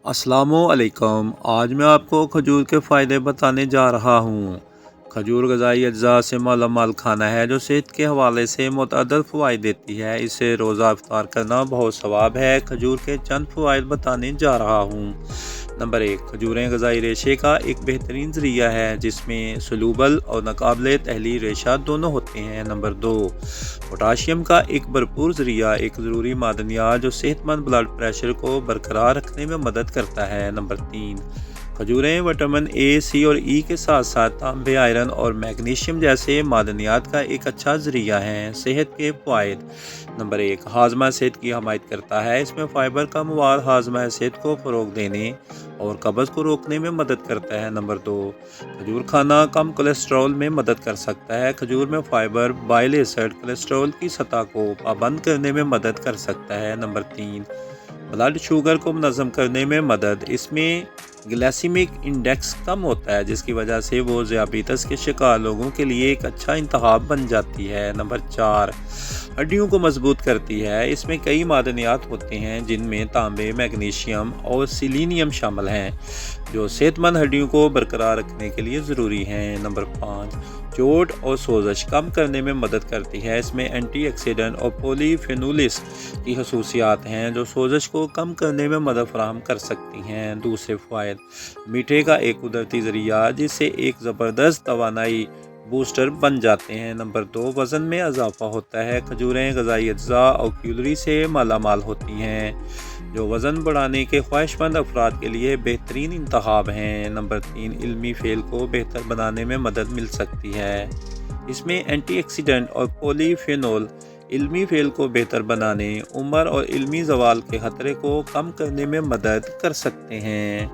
السلام علیکم۔ آج میں آپ کو کھجور کے فائدے بتانے جا رہا ہوں۔ کھجور غذائی اجزاء سے مالا مال کھانا ہے جو صحت کے حوالے سے متعدد فوائد دیتی ہے۔ اسے روزہ افطار کرنا بہت ثواب ہے۔ کھجور کے چند فوائد بتانے جا رہا ہوں۔ نمبر 1، کھجوریں غذائی ریشے کا ایک بہترین ذریعہ ہے جس میں سلوبل اور ناقابل تحلیل ریشہ دونوں ہوتے ہیں۔ نمبر 2، پوٹاشیم کا ایک بھرپور ذریعہ، ایک ضروری معدنیات جو صحت مند بلڈ پریشر کو برقرار رکھنے میں مدد کرتا ہے۔ نمبر 3، کھجوریں وٹامن اے، سی اور ای کے ساتھ ساتھ تانبے، آئرن اور میگنیشیم جیسے معدنیات کا ایک اچھا ذریعہ ہیں۔ صحت کے فوائد۔ نمبر 1، ہاضمہ صحت کی حمایت کرتا ہے۔ اس میں فائبر کا مواد ہاضمہ صحت کو فروغ دینے اور قبض کو روکنے میں مدد کرتا ہے۔ نمبر 2، کھجور کھانا کم کولیسٹرول میں مدد کر سکتا ہے۔ کھجور میں فائبر بائل ایسڈ کولیسٹرول کی سطح کو پابند کرنے میں مدد کر سکتا ہے۔ نمبر 3، بلڈ شوگر کو منظم کرنے میں مدد۔ اس میں گلائسیمک انڈیکس کم ہوتا ہے جس کی وجہ سے وہ ذیابیطس کے شکار لوگوں کے لیے ایک اچھا انتخاب بن جاتی ہے۔ نمبر 4، ہڈیوں کو مضبوط کرتی ہے۔ اس میں کئی معدنیات ہوتے ہیں جن میں تانبے، میگنیشیم اور سیلینیم شامل ہیں جو صحت مند ہڈیوں کو برقرار رکھنے کے لیے ضروری ہیں۔ نمبر 5، چوٹ اور سوزش کم کرنے میں مدد کرتی ہے۔ اس میں اینٹی آکسیڈنٹ اور پولی فینولز کی خصوصیات ہیں جو سوزش کو کم کرنے میں مدد فراہم کر سکتی ہیں۔ دوسرے فوائد، میٹھے کا ایک قدرتی ذریعہ جس سے ایک زبردست توانائی بوسٹر بن جاتے ہیں۔ نمبر 2، وزن میں اضافہ ہوتا ہے۔ کھجوریں غذائی اجزاء اور کیلوری سے مالا مال ہوتی ہیں جو وزن بڑھانے کے خواہش مند افراد کے لیے بہترین انتخاب ہیں۔ نمبر 3، علمی فعل کو بہتر بنانے میں مدد مل سکتی ہے۔ اس میں اینٹی آکسیڈنٹ اور پولی فینول علمی فعل کو بہتر بنانے، عمر اور علمی زوال کے خطرے کو کم کرنے میں مدد کر سکتے ہیں۔